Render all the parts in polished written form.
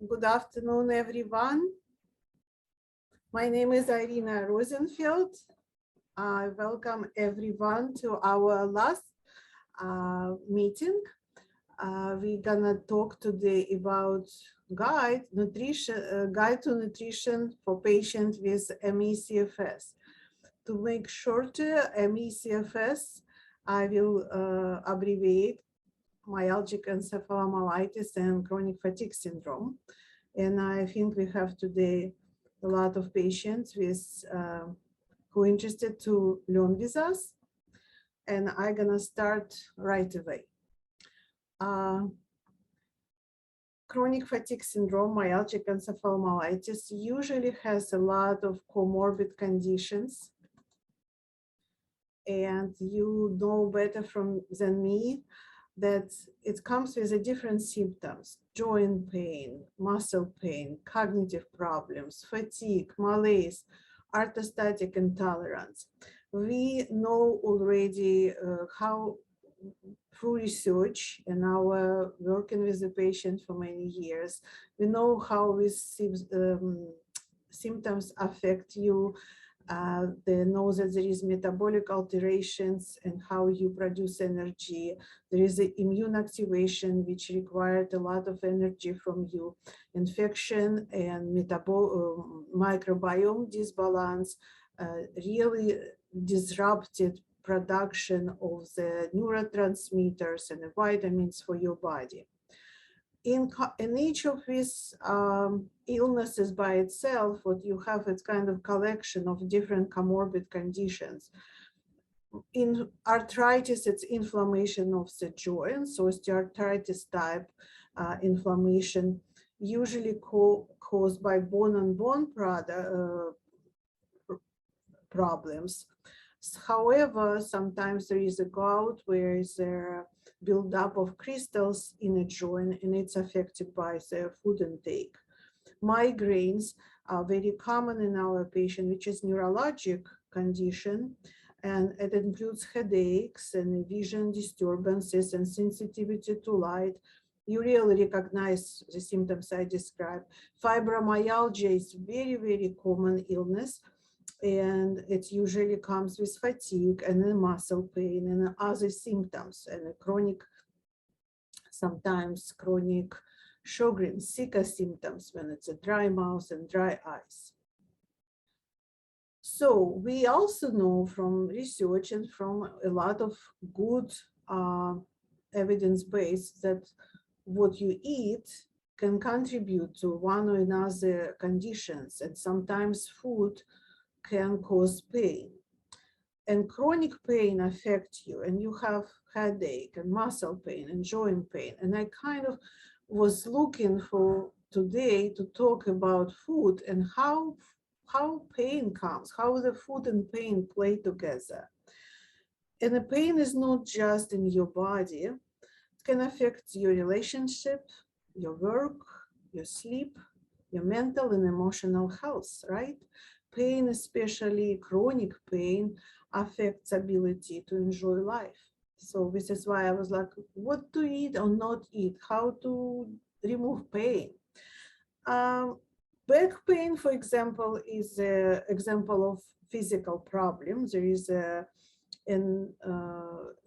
Good afternoon, everyone. My name is Irina Rozenfeld. I welcome everyone to our last meeting. We're gonna talk today about guide to nutrition for patients with ME/CFS. To make shorter, ME/CFS, I will abbreviate myalgic encephalomyelitis and chronic fatigue syndrome. And I think we have today a lot of patients with who are interested to learn with us. And I'm gonna start right away. Chronic fatigue syndrome, myalgic encephalomyelitis, usually has a lot of comorbid conditions. And you know better than me that it comes with different symptoms: joint pain, muscle pain, cognitive problems, fatigue, malaise, arthrostatic intolerance. We know already how, through research and our working with the patient for many years, we know how these symptoms affect you. They know that there is metabolic alterations and how you produce energy. There is an immune activation, which required a lot of energy from you. Infection and microbiome disbalance really disrupted production of the neurotransmitters and the vitamins for your body. In each of these illnesses by itself, what you have is kind of collection of different comorbid conditions. In arthritis, it's inflammation of the joints, so osteoarthritis type inflammation, usually caused by bone-on-bone problems. However, sometimes there is a gout where there buildup of crystals in a joint, and it's affected by the food intake. Migraines are very common in our patient, which is neurologic condition, and it includes headaches and vision disturbances and sensitivity to light. You really recognize the symptoms I described. Fibromyalgia is very, very common illness, and it usually comes with fatigue and then muscle pain and other symptoms, and sometimes chronic Sjogren, Zika symptoms when it's a dry mouth and dry eyes. So we also know from research and from a lot of good evidence base that what you eat can contribute to one or another conditions, and sometimes food can cause pain. And chronic pain affects you, and you have headache and muscle pain and joint pain. And I kind of was looking for today to talk about food and how pain comes, how the food and pain play together. And the pain is not just in your body. It can affect your relationship, your work, your sleep, your mental and emotional health, right? Pain, especially chronic pain, affects ability to enjoy life. So this is why I was like, what to eat or not eat, how to remove pain. Back pain, for example, is an example of physical problem. There is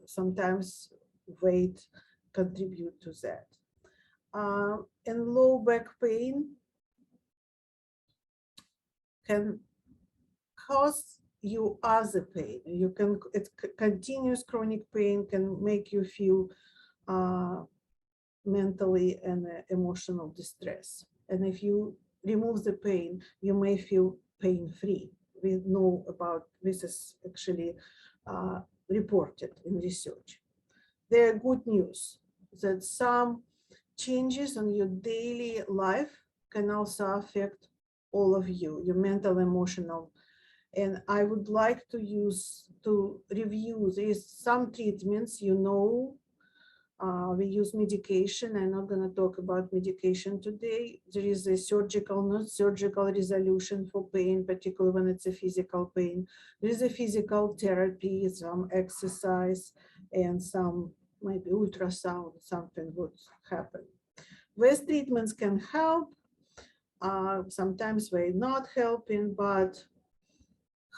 sometimes weight contribute to that. And low back pain can cause you other pain. Continuous chronic pain can make you feel mentally and emotional distress. And if you remove the pain, you may feel pain-free. We know about this is actually reported in research. There are good news that some changes in your daily life can also affect all of you, your mental, emotional. And I would like to review these some treatments. We use medication. I'm not going to talk about medication today. There is a surgical, not surgical resolution for pain, particularly when it's a physical pain. There is a physical therapy, some exercise, and some maybe ultrasound, something would happen. These treatments can help, Sometimes we're not helping, but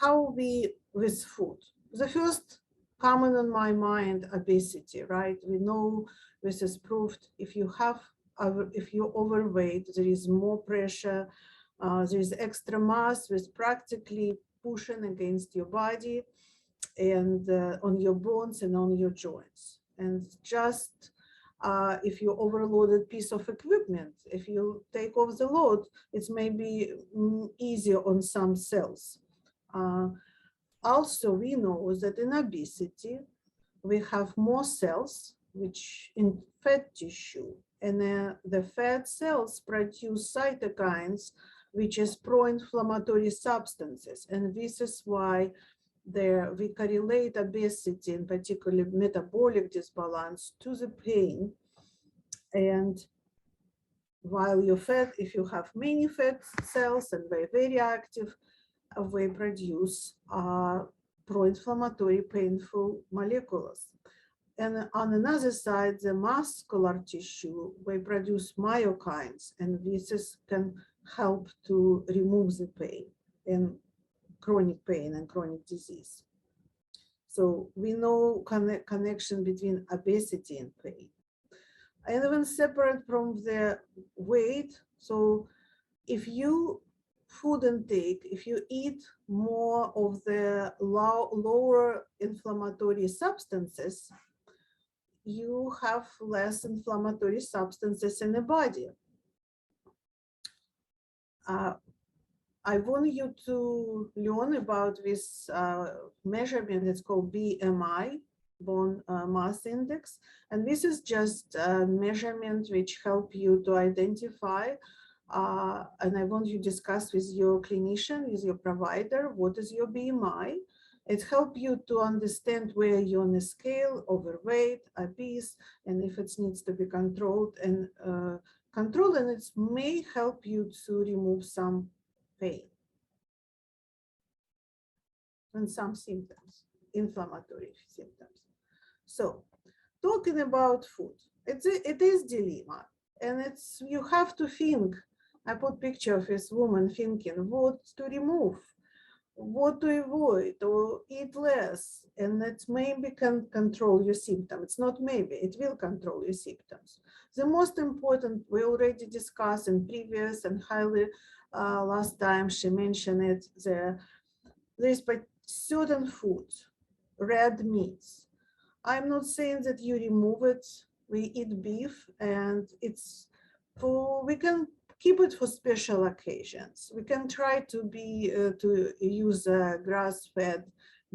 how we with food? The first common on my mind, obesity, right? We know this is proved. If you're overweight, there is more pressure, there is extra mass with practically pushing against your body and on your bones and on your joints. And just if you overloaded piece of equipment, if you take off the load, it's maybe easier on some cells. Also, we know that in obesity, we have more cells which in fat tissue, and the fat cells produce cytokines, which is pro-inflammatory substances. And this is why we correlate obesity, in particular metabolic disbalance, to the pain. And while you're fat, if you have many fat cells and they're very active, they produce pro-inflammatory painful molecules. And on another side, the muscular tissue, they produce myokines, and this can help to remove the pain and chronic pain and chronic disease. So we know connection between obesity and pain. And even separate from the weight, so if you food intake, if you eat more of the lower inflammatory substances, you have less inflammatory substances in the body. I want you to learn about this measurement. It's called BMI, bone mass index. And this is just a measurement which help you to identify and I want you to discuss with your clinician, with your provider, what is your BMI. It helps you to understand where you're on the scale, overweight, obese, and if it needs to be controlled. And it may help you to remove some pain and some symptoms, inflammatory symptoms. So talking about food, it is dilemma, and you have to think. I put picture of this woman thinking what to remove, what to avoid, or eat less, and that maybe can control your symptoms. It's not maybe, it will control your symptoms. The most important, we already discussed in previous and highly last time she mentioned it, there's certain foods, red meats. I'm not saying that you remove it. We eat beef, and we can keep it for special occasions. We can try to use grass-fed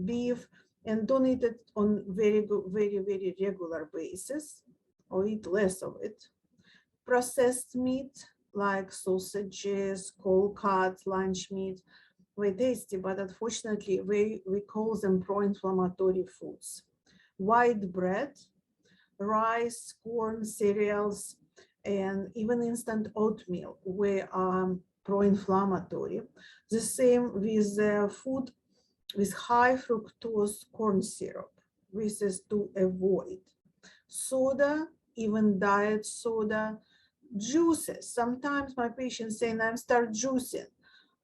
beef and don't eat it on very regular basis, or eat less of it. Processed meat like sausages, cold cuts, lunch meat, very tasty, but unfortunately we call them pro-inflammatory foods. White bread, rice, corn, cereals, and even instant oatmeal were pro-inflammatory. The same with food with high fructose corn syrup. This is to avoid. Soda, even diet soda, juices. Sometimes my patients say, I'm start juicing.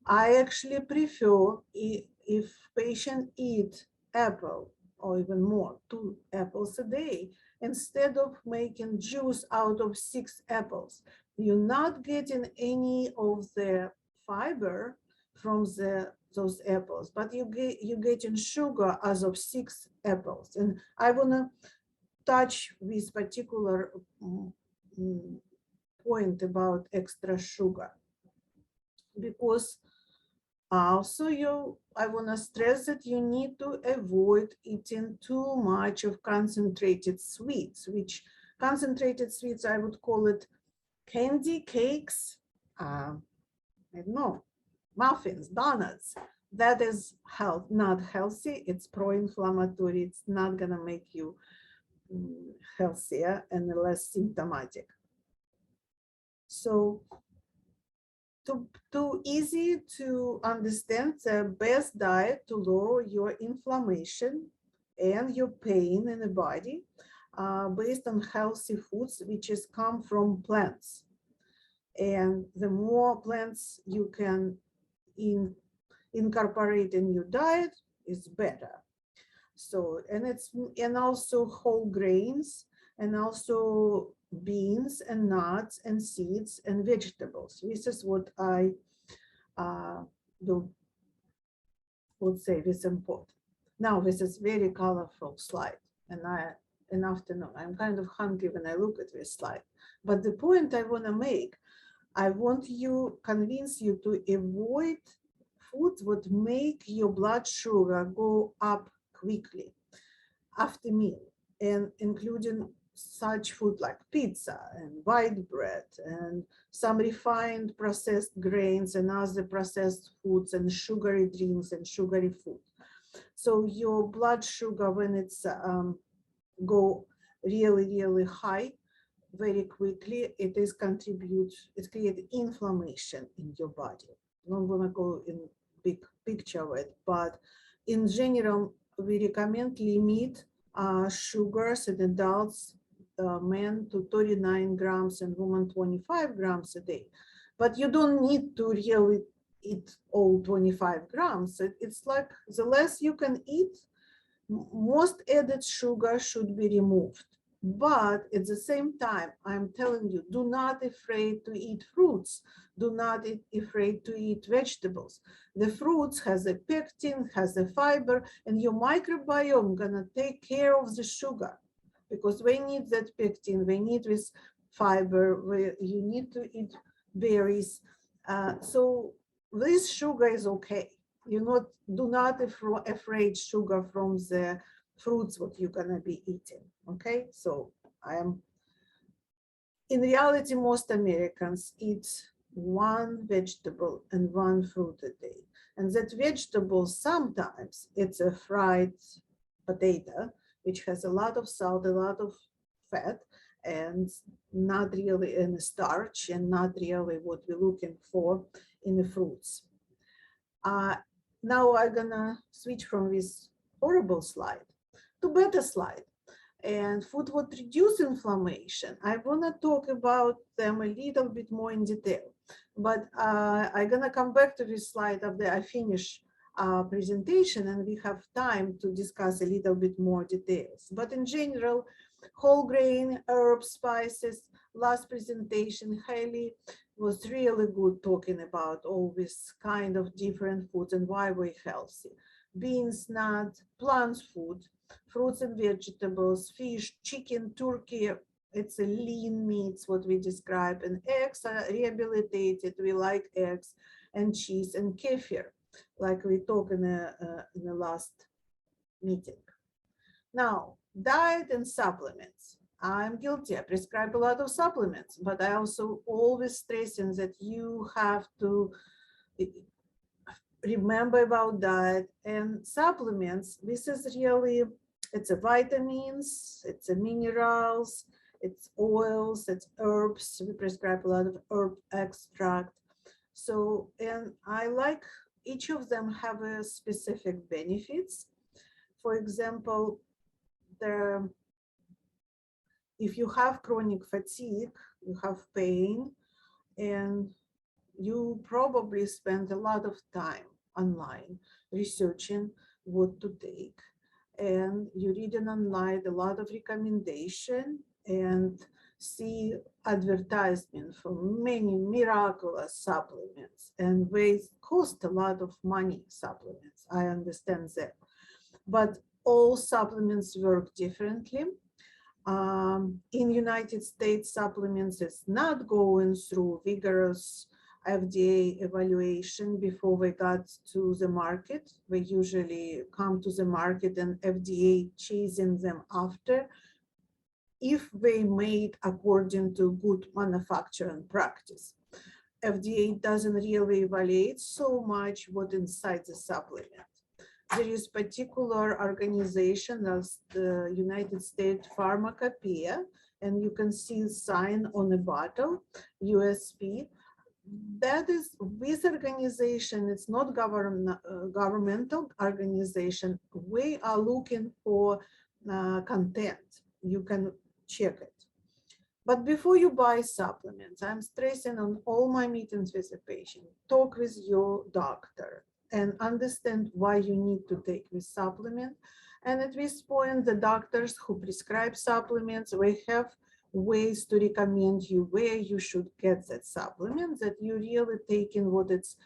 I actually prefer if patient eat apple or even more, 2 apples a day, instead of making juice out of 6 apples. You're not getting any of the fiber from those apples, but you're getting sugar as of 6 apples. And I want to touch this particular point about extra sugar, because also I want to stress that you need to avoid eating too much of concentrated sweets, which concentrated sweets, I would call it candy, cakes, I don't know, muffins, donuts. That is not healthy. It's pro-inflammatory. It's not going to make you healthier and less symptomatic. So too easy to understand the best diet to lower your inflammation and your pain in the body based on healthy foods, which come from plants. And the more plants you can incorporate in your diet is better. So, and also whole grains, and also beans and nuts and seeds and vegetables. This is what I would say is important. Now, this is very colorful slide, and in afternoon, I'm kind of hungry when I look at this slide. But the point I want to make, I want you, convince you to avoid foods that make your blood sugar go up quickly after meal, and including such food like pizza and white bread and some refined processed grains and other processed foods and sugary drinks and sugary food. So your blood sugar, when it's go really high very quickly, it creates inflammation in your body. I don't want to go in big picture of it, but in general, we recommend limit sugars in adults, men to 39 grams and women 25 grams a day. But you don't need to really eat all 25 grams. It's like the less you can eat, most added sugar should be removed. But at the same time, I'm telling you, do not afraid to eat fruits. Do not afraid to eat vegetables. The fruits has a pectin, has a fiber, and your microbiome gonna take care of the sugar, because we need that pectin, we need this fiber, you need to eat berries. So this sugar is okay. Do not afraid sugar from the fruits what you're gonna be eating. Okay, so in reality, most Americans eat one vegetable and one fruit a day, and that vegetable sometimes it's a fried potato, which has a lot of salt, a lot of fat, and not really in starch, and not really what we're looking for in the fruits. Now I'm gonna switch from this horrible slide to better slide. And food would reduce inflammation. I wanna talk about them a little bit more in detail, but I'm gonna come back to this slide after I finish presentation, and we have time to discuss a little bit more details. But in general, whole grain, herbs, spices, last presentation, Haley was really good talking about all this kind of different foods and why we're healthy. Beans, nuts, plant food, fruits and vegetables, fish, chicken, turkey, it's a lean meats, what we describe, and eggs are rehabilitated, we like eggs, and cheese and kefir, like we talked in the last meeting. Now, diet and supplements. I'm guilty, I prescribe a lot of supplements, but I also always stressing that you have to remember about diet and supplements. This is really, it's a vitamins, it's a minerals, it's oils, it's herbs. We prescribe a lot of herb extract. So, and I like each of them have a specific benefits. For example, if you have chronic fatigue, you have pain, and you probably spend a lot of time online researching what to take, and you're reading online a lot of recommendation and see advertisement for many miraculous supplements, and they cost a lot of money, supplements. I understand that, but all supplements work differently. In United States, supplements is not going through vigorous FDA evaluation before we got to the market. We usually come to the market and FDA chasing them after, if they made according to good manufacturing practice. FDA doesn't really evaluate so much what inside the supplement. There is particular organization as the United States Pharmacopoeia, and you can see sign on the bottle, USP. That is, this organization, it's not governmental organization. We are looking for content. You can check it. But before you buy supplements, I'm stressing on all my meetings with the patient, talk with your doctor and understand why you need to take this supplement. And at this point, the doctors who prescribe supplements, they have ways to recommend you where you should get that supplement, that you're really taking what it's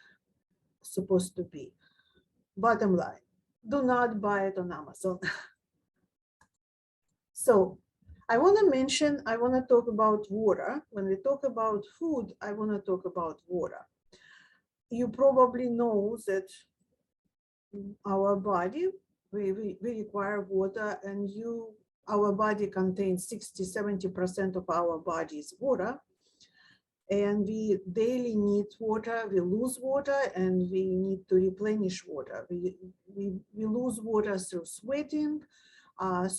supposed to be. Bottom line, do not buy it on Amazon. So I want to talk about water. When we talk about food, I want to talk about water. You probably know that our body, we require water, and our body contains 60–70% of our body is water. And we daily need water, we lose water, and we need to replenish water. We lose water through sweating,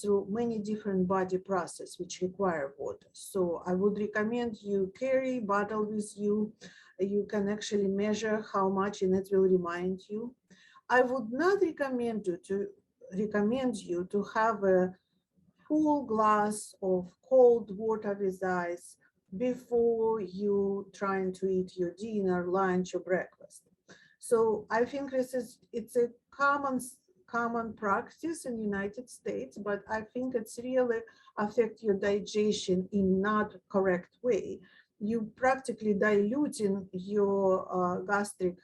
through many different body processes which require water. So I would recommend you carry a bottle with you. You can actually measure how much, and it will remind you. I would not recommend you to have a full glass of cold water with ice before you trying to eat your dinner, lunch, or breakfast. So I think it's a common practice in the United States, but I think it's really affect your digestion in not correct way. You practically diluting your gastric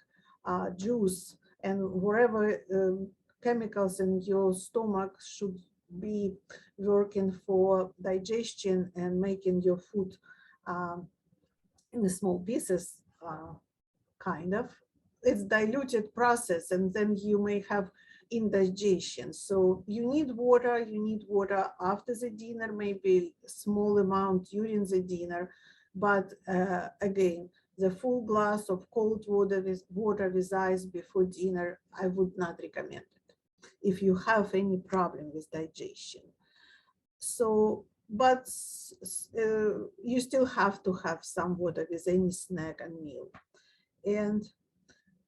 juice, and whatever chemicals in your stomach should be working for digestion and making your food in small pieces, kind of. It's diluted process, and then you may have indigestion. So you need water after the dinner, maybe a small amount during the dinner. But again, the full glass of cold water with ice before dinner, I would not recommend it if you have any problem with digestion. So, but you still have to have some water with any snack and meal. And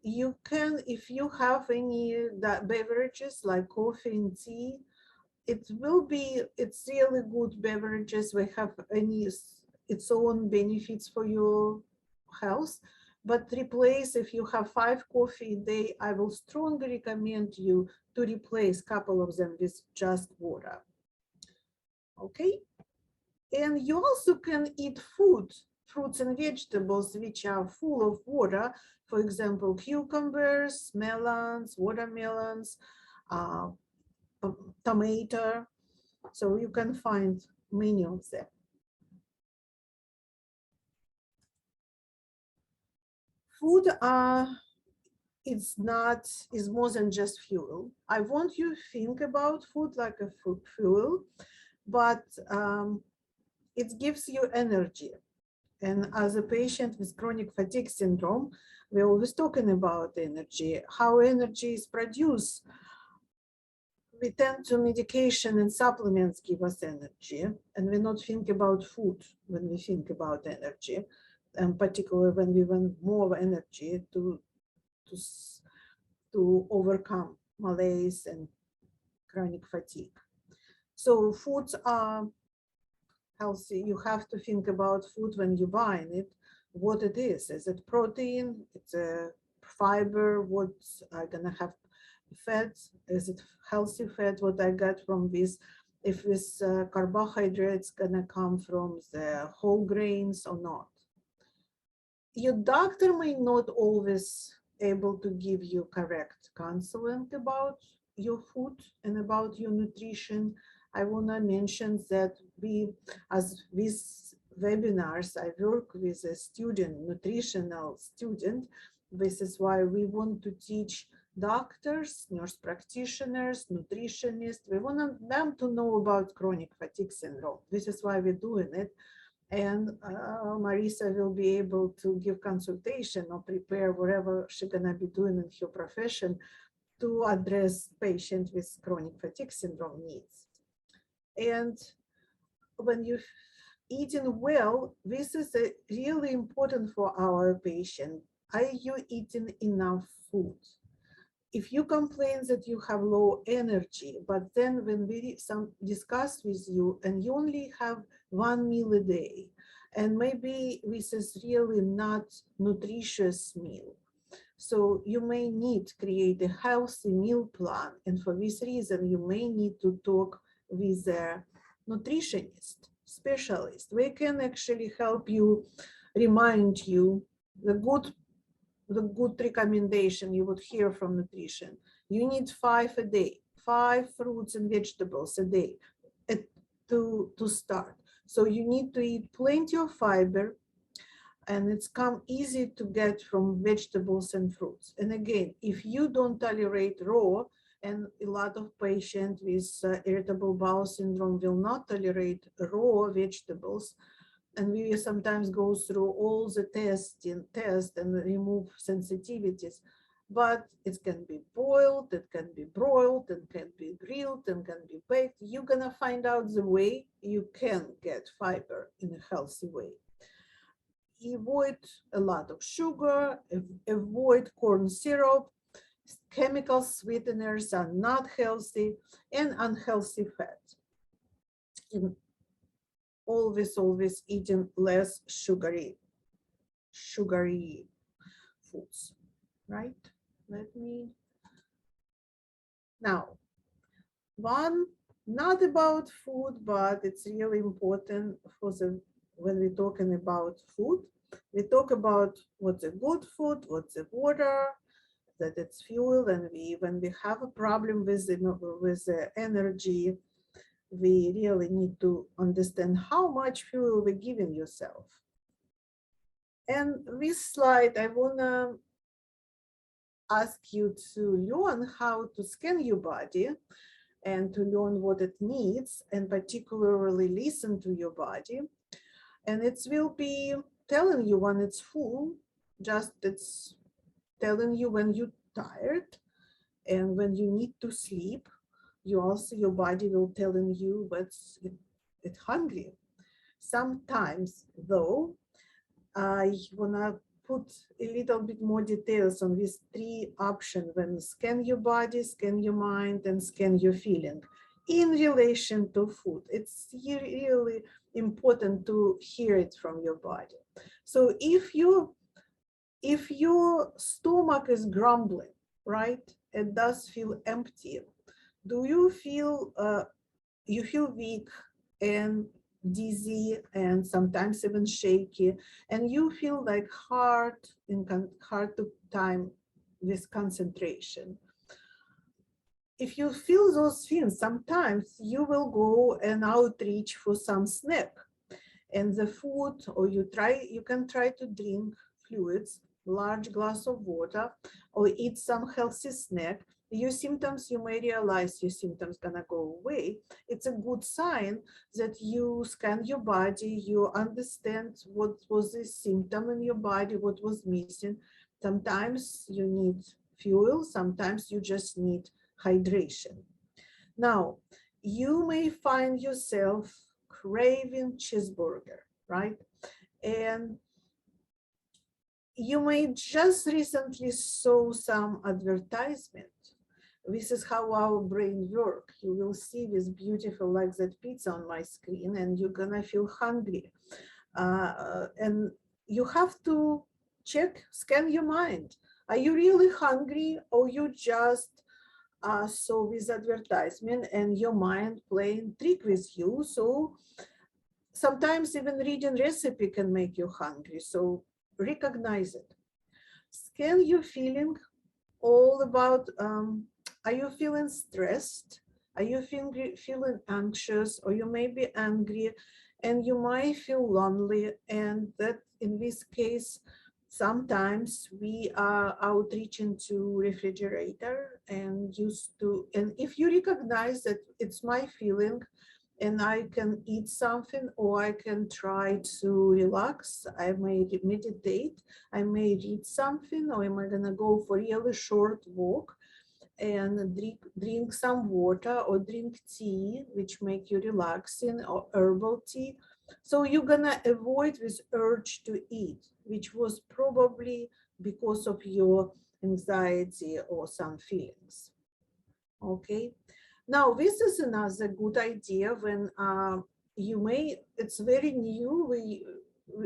you can, if you have any beverages like coffee and tea, it's really good beverages. We have its own benefits for your health. But replace, if you have 5 coffee a day, I will strongly recommend you to replace a couple of them with just water. Okay? And you also can eat fruits and vegetables which are full of water. For example, cucumbers, melons, watermelons, tomato. So you can find many of them. Food is more than just fuel. I want you to think about food like a fuel, but it gives you energy. And as a patient with chronic fatigue syndrome, we're always talking about energy, how energy is produced. We tend to medication and supplements give us energy, and we not think about food when we think about energy, and particularly when we want more energy to overcome malaise and chronic fatigue. So foods are healthy. You have to think about food when you're buying it, what it is. Is it protein? It's a fiber? What's I gonna have fat? Is it healthy fat? What I got from this? If this carbohydrates gonna come from the whole grains or not. Your doctor may not always able to give you correct counseling about your food and about your nutrition. I want to mention that as with webinars, I work with a nutritional student. This is why we want to teach doctors, nurse practitioners, nutritionists. We want them to know about chronic fatigue syndrome. This is why we're doing it. And Marissa will be able to give consultation or prepare whatever she's gonna be doing in her profession to address patients with chronic fatigue syndrome needs. And when you're eating well, this is really important for our patient. Are you eating enough food? If you complain that you have low energy, but then when we discuss with you and you only have 1 meal a day, and maybe this is really not nutritious meal. So you may need to create a healthy meal plan, and for this reason you may need to talk with a nutritionist specialist. We can actually help you, remind you the good recommendation you would hear from nutrition. You need 5 a day, 5 fruits and vegetables a day to start. So you need to eat plenty of fiber, and it's come easy to get from vegetables and fruits. And again, if you don't tolerate raw, and a lot of patients with irritable bowel syndrome will not tolerate raw vegetables, and we sometimes go through all the tests and remove sensitivities, but it can be boiled, it can be broiled, it can be grilled, and can be baked. You're gonna find out the way you can get fiber in a healthy way. Avoid a lot of sugar, avoid corn syrup. Chemical sweeteners are not healthy, and unhealthy fat. And always eating less sugary foods, right? Let me now, one not about food, but it's really important for the when we're talking about food. We talk about what's a good food, what's a water, that it's fuel, and when we have a problem with the energy, we really need to understand how much fuel we're giving yourself. And this slide, I wanna ask you to learn how to scan your body and to learn what it needs, and particularly listen to your body. And it will be telling you when it's full, just it's telling you when you're tired and when you need to sleep. You also, your body will telling you what's it's hungry. Sometimes though, I wanna put a little bit more details on these 3 options when scan your body, scan your mind, and scan your feeling in relation to food. It's really important to hear it from your body. So if your stomach is grumbling, right, it does feel empty. Do you feel weak and dizzy and sometimes even shaky, and you feel like hard to time with concentration? If you feel those things, sometimes you will go and outreach for some snack, and the food, or you can try to drink fluids, large glass of water, or eat some healthy snack. Your symptoms, you may realize your symptoms gonna go away. It's a good sign that you scan your body, you understand what was the symptom in your body, what was missing. Sometimes you need fuel, sometimes you just need hydration. Now, you may find yourself craving cheeseburger, right? And you may just recently saw some advertisement. This is how our brain works. You will see this beautiful, like that pizza on my screen, and you're gonna feel hungry. And you have to scan your mind. Are you really hungry, or you just saw this advertisement and your mind playing trick with you? So sometimes even reading recipe can make you hungry. So recognize it. Scan your feeling all about, are you feeling stressed? Are you feeling anxious? Or you may be angry, and you might feel lonely. And that in this case, sometimes we are outreaching to refrigerator and if you recognize that it's my feeling, and I can eat something, or I can try to relax, I may meditate, I may read something, or am I gonna go for a really short walk and drink some water, or drink tea, which make you relaxing, or herbal tea. So you're gonna avoid this urge to eat, which was probably because of your anxiety or some feelings. Okay. Now, this is another good idea when it's very new.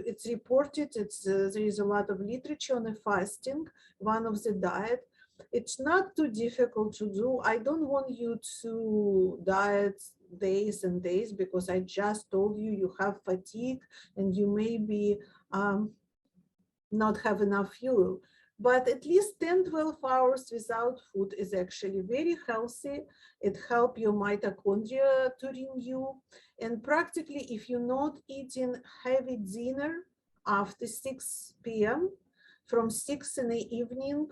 it's reported, there is a lot of literature on the fasting, one of the diet. It's not too difficult to do. I don't want you to diet days and days, because I just told you you have fatigue and you may be not have enough fuel. But at least 10-12 hours without food is actually very healthy. It helps your mitochondria to renew. And practically, if you're not eating heavy dinner after 6 p.m., from 6 in the evening,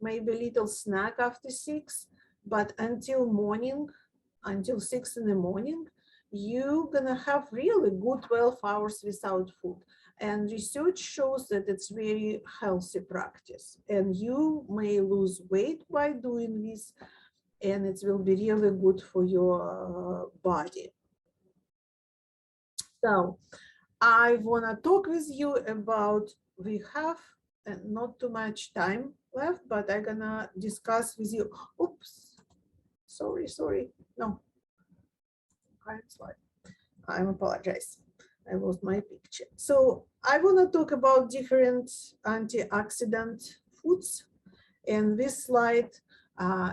maybe a little snack after 6, but until morning, until 6 in the morning, you're gonna have really good 12 hours without food. And research shows that it's very healthy practice, and you may lose weight by doing this, and it will be really good for your body. So I wanna talk with you about, we have not too much time left, but I'm gonna discuss with you, oops, sorry, no, current slide, I apologize. I lost my picture. So I want to talk about different antioxidant foods. And this slide,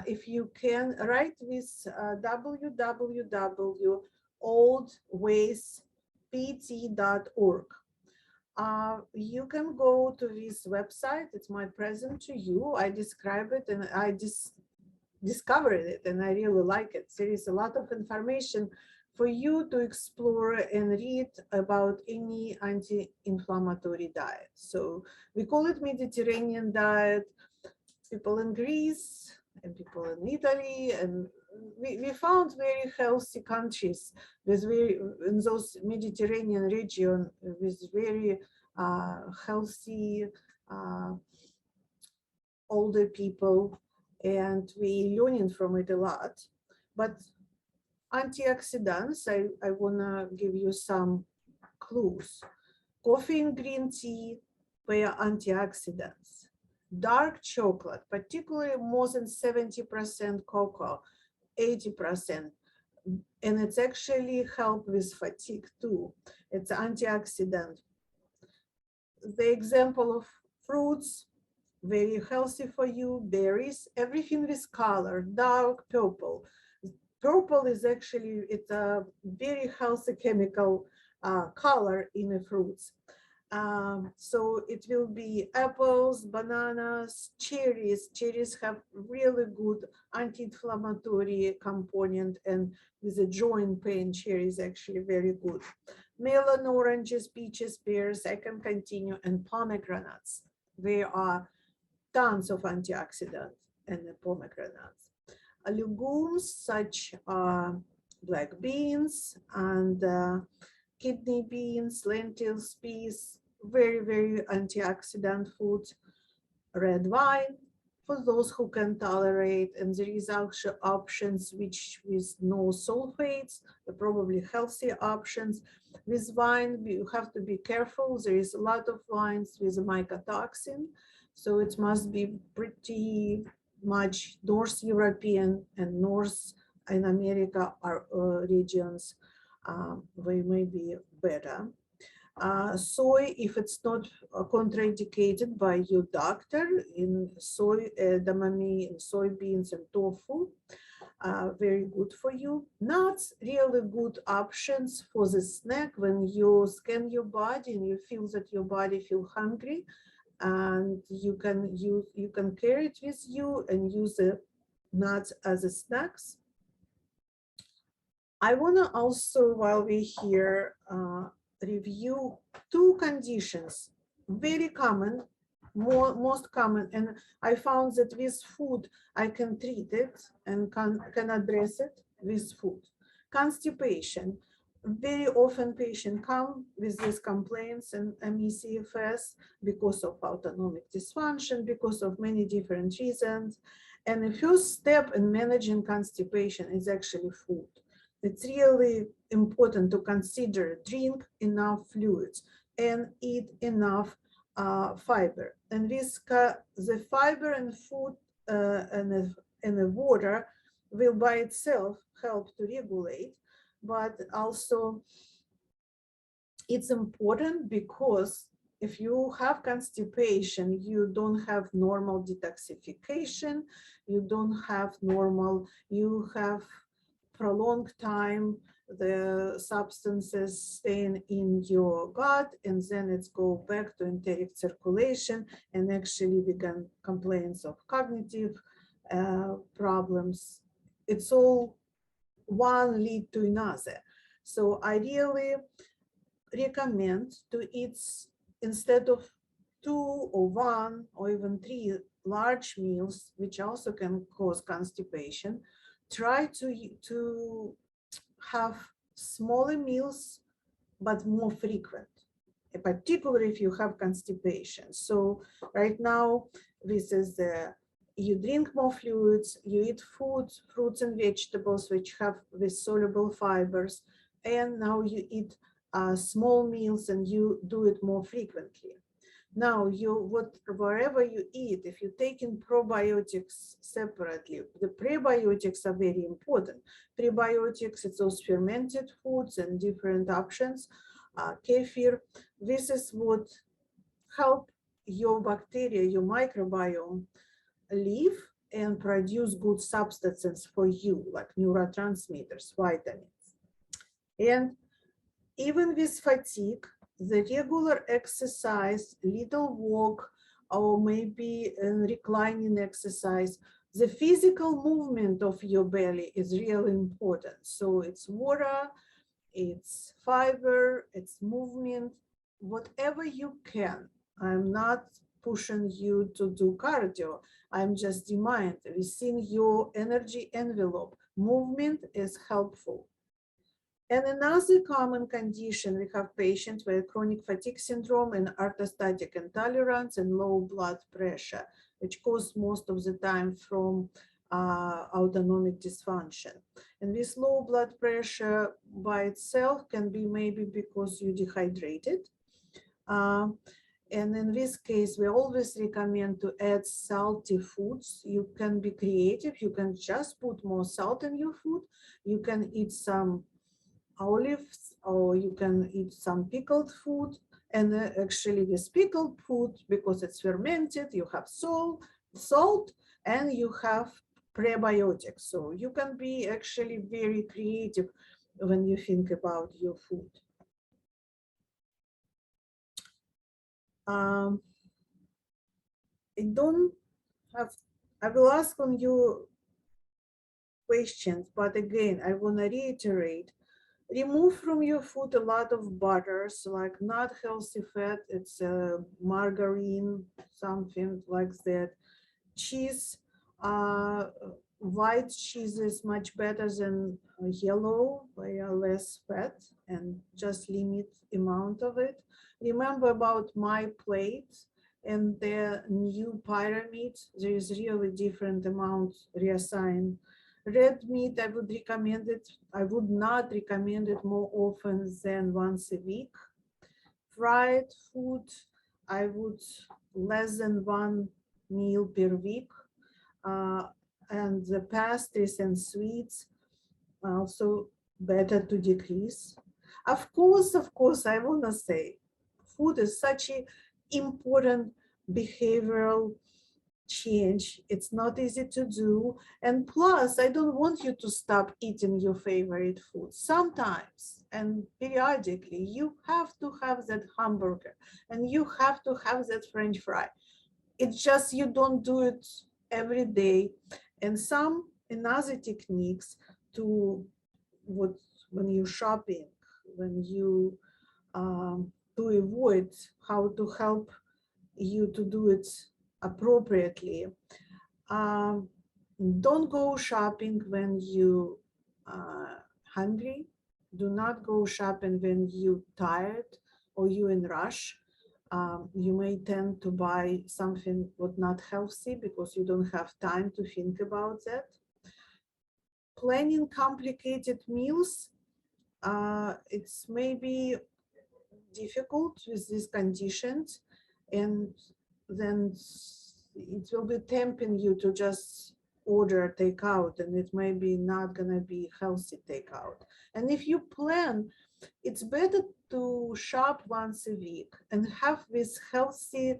if you can, write this www.oldwayspt.org. You can go to this website. It's my present to you. I describe it, and I discovered it, and I really like it. There is a lot of information for you to explore and read about any anti-inflammatory diet. So we call it Mediterranean diet. People in Greece and people in Italy, and we found very healthy countries with in those Mediterranean region with very healthy older people, and we learning from it a lot. But antioxidants, I want to give you some clues. Coffee and green tea were antioxidants. Dark chocolate, particularly more than 70% cocoa, 80%, and it's actually help with fatigue too. It's antioxidant. The example of fruits, very healthy for you. Berries, everything with color, dark purple. Purple is actually, it's a very healthy chemical color in the fruits. So it will be apples, bananas, cherries. Cherries have really good anti-inflammatory component, and with a joint pain, cherry is actually very good. Melon, oranges, peaches, pears, I can continue, and pomegranates. There are tons of antioxidants in the pomegranates. Legumes such black beans and kidney beans, lentils, peas, very antioxidant foods. Red wine for those who can tolerate, and there is actually options which with no sulfates, probably healthy options. With wine, you have to be careful. There is a lot of wines with mycotoxin, so it must be pretty much North European and North in America are regions where may be better. Soy, if it's not contraindicated by your doctor, in soy, edamame, in soybeans and tofu, very good for you. Nuts, really good options for the snack when you scan your body and you feel that your body feel hungry, and you can carry it with you and use the nuts as a snacks. I want to also, while we're here, review two conditions, very common, most common, and I found that with food I can treat it and can address it with food. Constipation. Very often patients come with these complaints and ME/CFS because of autonomic dysfunction, because of many different reasons. And the first step in managing constipation is actually food. It's really important to consider drink enough fluids and eat enough fiber. And this, the fiber and food and the water will by itself help to regulate, but also it's important because if you have constipation, you don't have normal detoxification, you don't have normal, you have prolonged time the substances staying in your gut, and then it's go back to enteric circulation, and actually we can complaints of cognitive problems. It's all one lead to another. So I recommend to eat, instead of 2 or 1 or even 3 large meals, which also can cause constipation, try to have smaller meals but more frequent, particularly if you have constipation. So right now, this is you drink more fluids, you eat food, fruits and vegetables which have with soluble fibers, and now you eat small meals and you do it more frequently. Now, wherever you eat, if you're taking probiotics separately, the prebiotics are very important. Prebiotics, it's those fermented foods and different options, kefir. This is what help your bacteria, your microbiome, live and produce good substances for you, like neurotransmitters, vitamins. And even with fatigue, the regular exercise, little walk, or maybe reclining exercise, the physical movement of your belly is really important. So it's water, it's fiber, it's movement, whatever you can. I'm not pushing you to do cardio. I'm just remind within your energy envelope, movement is helpful. And another common condition, we have patients with chronic fatigue syndrome and arthrostatic intolerance and low blood pressure, which cause most of the time from autonomic dysfunction. And this low blood pressure by itself can be maybe because you dehydrated. And in this case, we always recommend to add salty foods. You can be creative. You can just put more salt in your food. You can eat some olives, or you can eat some pickled food. And actually with pickled food, because it's fermented, you have salt and you have prebiotics. So you can be actually very creative when you think about your food. I will ask on you questions, but again, I want to reiterate, remove from your food a lot of butters, like not healthy fat, it's margarine, something like that. Cheese, white cheese is much better than yellow, by less fat, and just limit amount of it. Remember about my plate and the new pyramid, there is really different amount reassigned. Red meat, I would recommend it. I would not recommend it more often than once a week. Fried food, I would less than 1 meal per week. And the pastries and sweets, also better to decrease. Of course, I want to say, food is such an important behavioral change. It's not easy to do. And plus, I don't want you to stop eating your favorite food. Sometimes and periodically, you have to have that hamburger and you have to have that French fry. It's just you don't do it every day. And some another techniques to what when you're shopping, when you to avoid, how to help you to do it appropriately. Don't go shopping when you hungry. Do not go shopping when you tired or you in rush. You may tend to buy something what not healthy because you don't have time to think about that. Planning complicated meals, it's maybe difficult with these conditions, and then it will be tempting you to just order takeout, and it may be not gonna be healthy takeout. And if you plan it's better to shop once a week and have these healthy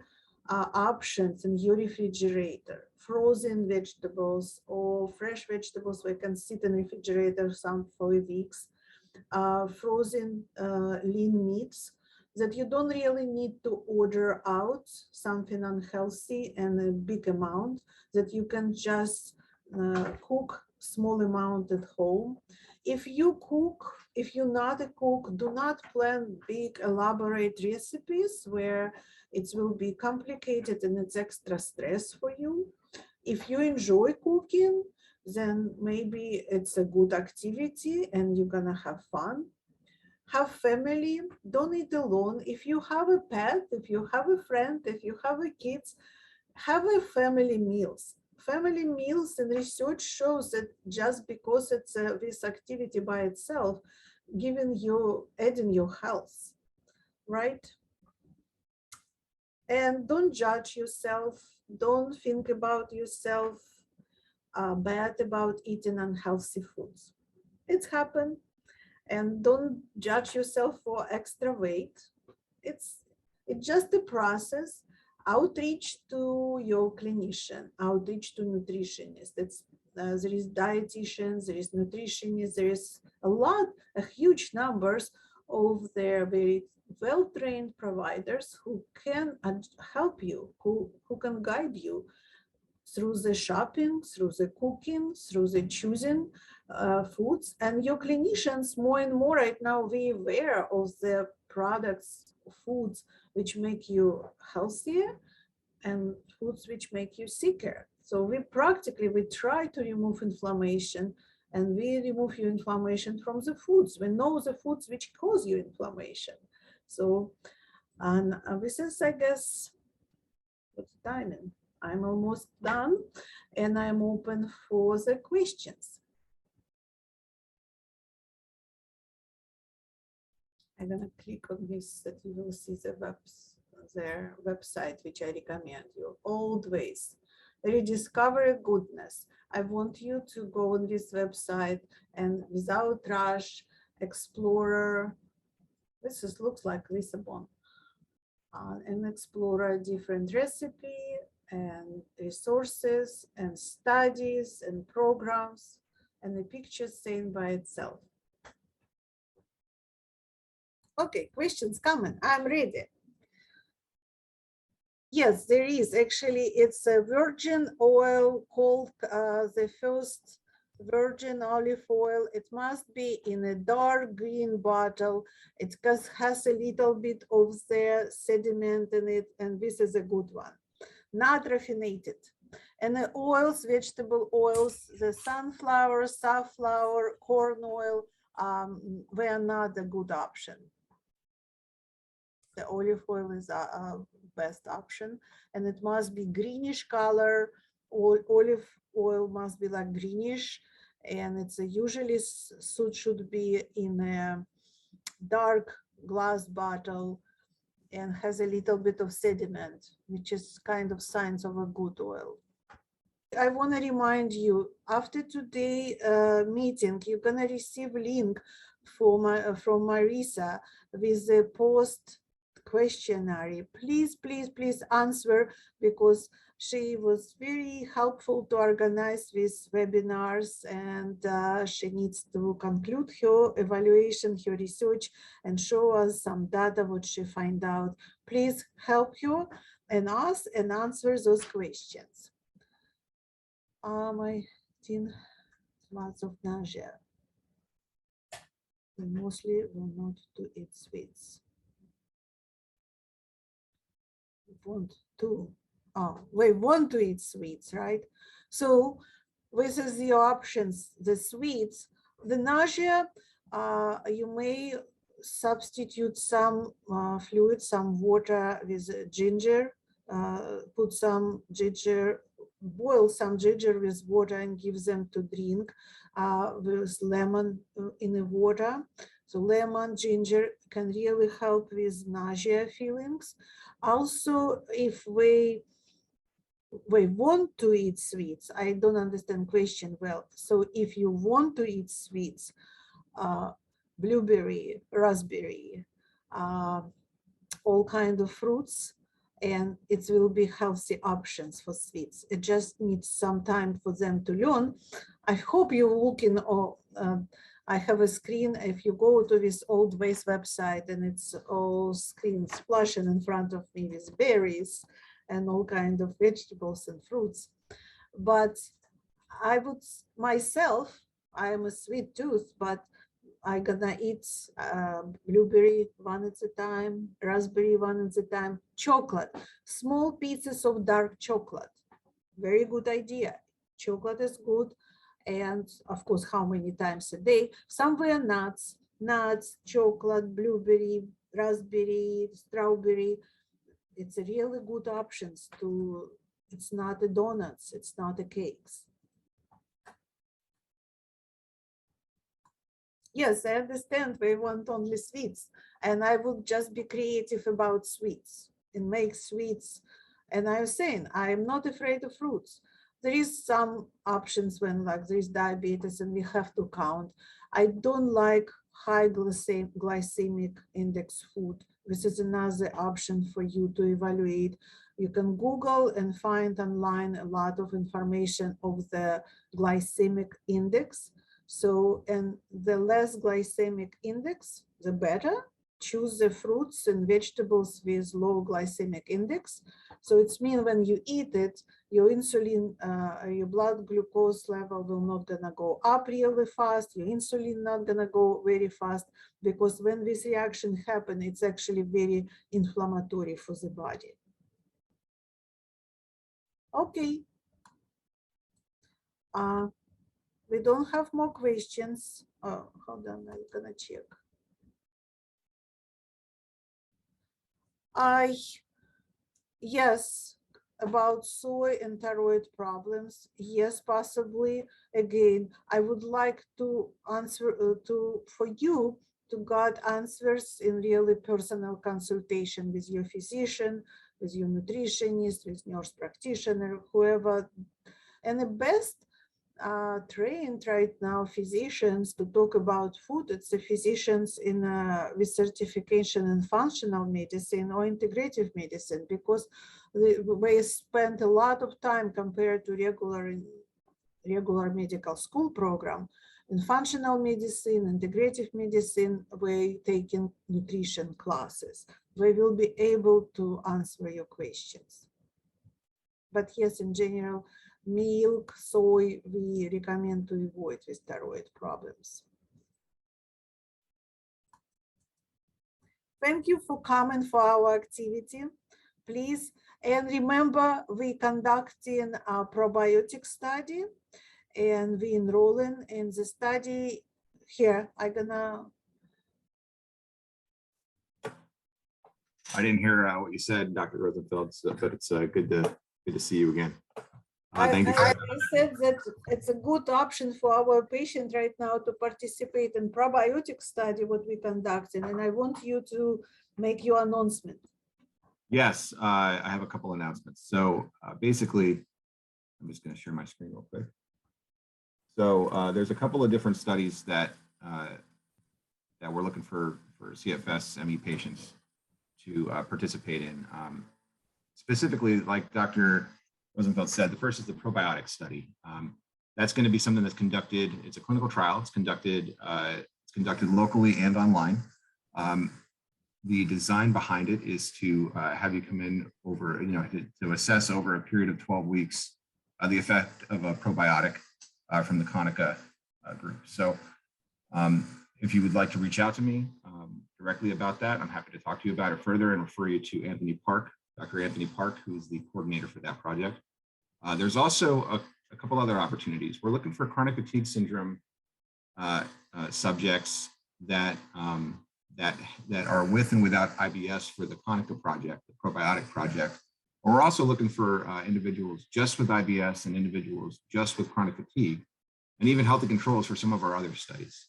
options in your refrigerator, frozen vegetables or fresh vegetables where you can sit in refrigerator some for weeks, frozen lean meats, that you don't really need to order out something unhealthy and a big amount, that you can just cook small amount at home. If you cook, if you're not a cook, do not plan big elaborate recipes where it will be complicated and it's extra stress for you. If you enjoy cooking, then maybe it's a good activity and you're gonna have fun. Have family, don't eat alone. If you have a pet, if you have a friend, if you have a kids, have a family meals. Family meals, and research shows that just because it's this activity by itself, adding your health, right? And don't judge yourself. Don't think about yourself bad about eating unhealthy foods. It's happened. And don't judge yourself for extra weight. It's just a process. Outreach to your clinician, outreach to nutritionists. There is dietitians, there is nutritionists, there is a huge numbers of their very well-trained providers who can help you, who can guide you through the shopping, through the cooking, through the choosing foods. And your clinicians more and more right now, we aware of the products, foods which make you healthier and foods which make you sicker. So we try to remove inflammation, and we remove your inflammation from the foods. We know the foods which cause you inflammation. So, and this is, I guess, what's timing? I'm almost done, and I'm open for the questions. I'm gonna click on this that you will see their website, which I recommend you. Old ways, rediscover goodness. I want you to go on this website and without rush, explore. Looks like Lisbon, and explore a different recipe and resources and studies and programs and the picture saying by itself. Okay, questions coming. I'm ready. Yes, there is. Actually, it's a virgin oil called the first virgin olive oil. It must be in a dark green bottle. It has a little bit of the sediment in it, and this is a good one. Not raffinated. And the oils, vegetable oils, the sunflower, safflower, corn oil, were not a good option. The olive oil is a best option, and it must be greenish color. Olive oil must be like greenish, and it's usually should be in a dark glass bottle and has a little bit of sediment, which is kind of signs of a good oil. I want to remind you, after today meeting, you're gonna receive a link from Marissa with the post questionnaire. Please, please, please answer, because she was very helpful to organize these webinars, and she needs to conclude her evaluation, her research, and show us some data what she find out. Please help her and us and answer those questions. My teen, lots of nausea. We mostly will not to eat sweets. We want to eat sweets, right? So this is the options, the sweets. The nausea, you may substitute some fluid, some water with ginger, put some ginger, boil some ginger with water and give them to drink with lemon in the water. So lemon, ginger can really help with nausea feelings. Also, if we want to eat sweets, I don't understand question well. So if you want to eat sweets, blueberry, raspberry, all kinds of fruits, and it will be healthy options for sweets. It just needs some time for them to learn. I hope you're looking, or I have a screen. If you go to this Old Ways website, and it's all screens flashing in front of me with berries and all kinds of vegetables and fruits. But I would myself, I am a sweet tooth, but I'm gonna eat blueberry one at a time, raspberry one at a time, chocolate, small pieces of dark chocolate. Very good idea. Chocolate is good. And of course, how many times a day? Somewhere nuts, chocolate, blueberry, raspberry, strawberry. It's a really good options to, it's not a donuts, it's not a cakes. Yes, I understand we want only sweets, and I would just be creative about sweets and make sweets. And I was saying, I'm not afraid of fruits. There is some options when like there is diabetes and we have to count. I don't like high glycemic index food. This is another option for you to evaluate. You can Google and find online a lot of information of the glycemic index. So, and the less glycemic index, the better. Choose the fruits and vegetables with low glycemic index. So it's mean when you eat it, your insulin, your blood glucose level will not gonna go up really fast. Your insulin not gonna go very fast, because when this reaction happen, it's actually very inflammatory for the body. Okay. We don't have more questions. Oh, hold on, I'm gonna check. Yes, about soy and thyroid problems. Yes, possibly. Again, I would like to answer for you to get answers in really personal consultation with your physician, with your nutritionist, with nurse practitioner, whoever. And the best trained right now physicians to talk about food, it's the physicians in with certification in functional medicine or integrative medicine, because they spend a lot of time compared to regular medical school program. In functional medicine, integrative medicine, we're taking nutrition classes. They will be able to answer your questions. But yes, in general, milk, soy, we recommend to avoid with thyroid problems. Thank you for coming for our activity, please. And remember, we conducting a probiotic study, and we enrolling in the study here. I didn't hear what you said, Dr. Rozenfeld, but it's good to see you again. Thank you. I said that it's a good option for our patient right now to participate in probiotic study, what we conducting, and I want you to make your announcement. Yes, I have a couple announcements. So basically, I'm just going to share my screen real quick. So there's a couple of different studies that we're looking for CFS-ME patients to participate in. Specifically, like Dr. Rozenfeld said, the first is the probiotic study. That's going to be something that's conducted. It's a clinical trial. It's conducted locally and online. The design behind it is to have you come in over, to assess over a period of 12 weeks the effect of a probiotic from the Konica group. So if you would like to reach out to me directly about that, I'm happy to talk to you about it further and refer you to Anthony Park, Dr. Anthony Park, who is the coordinator for that project. There's also a couple other opportunities. We're looking for chronic fatigue syndrome subjects that are with and without IBS for the Konica project, the probiotic project. We're also looking for individuals just with IBS and individuals just with chronic fatigue, and even healthy controls for some of our other studies.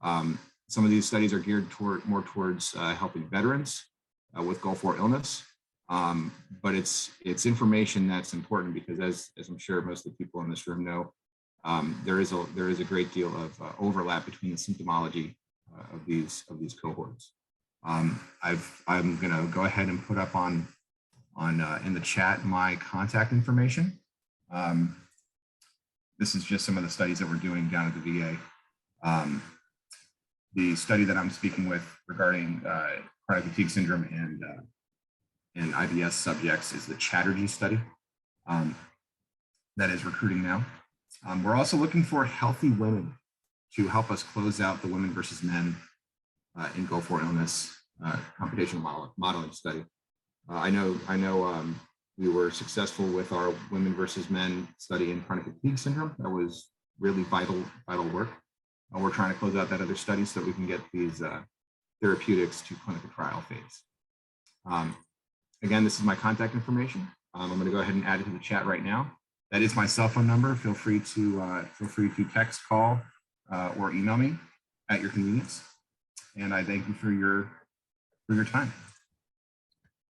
Some of these studies are geared more towards helping veterans with Gulf War illness. But it's information that's important because, as I'm sure most of the people in this room know, there is a great deal of overlap between the symptomology these cohorts. I'm going to go ahead and put up on in the chat my contact information. This is just some of the studies that we're doing down at the VA. The study that I'm speaking with regarding chronic fatigue syndrome and IBS subjects is the Chatterjee study that is recruiting now. We're also looking for healthy women to help us close out the women versus men in Go4 illness computational modeling study. I know we were successful with our women versus men study in chronic fatigue syndrome. That was really vital work. We're trying to close out that other study so that we can get these therapeutics to clinical trial phase. Again, this is my contact information. I'm going to go ahead and add it to the chat right now. That is my cell phone number. Feel free to text, call, or email me at your convenience. And I thank you for your time.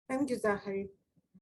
Thank you, Zachary.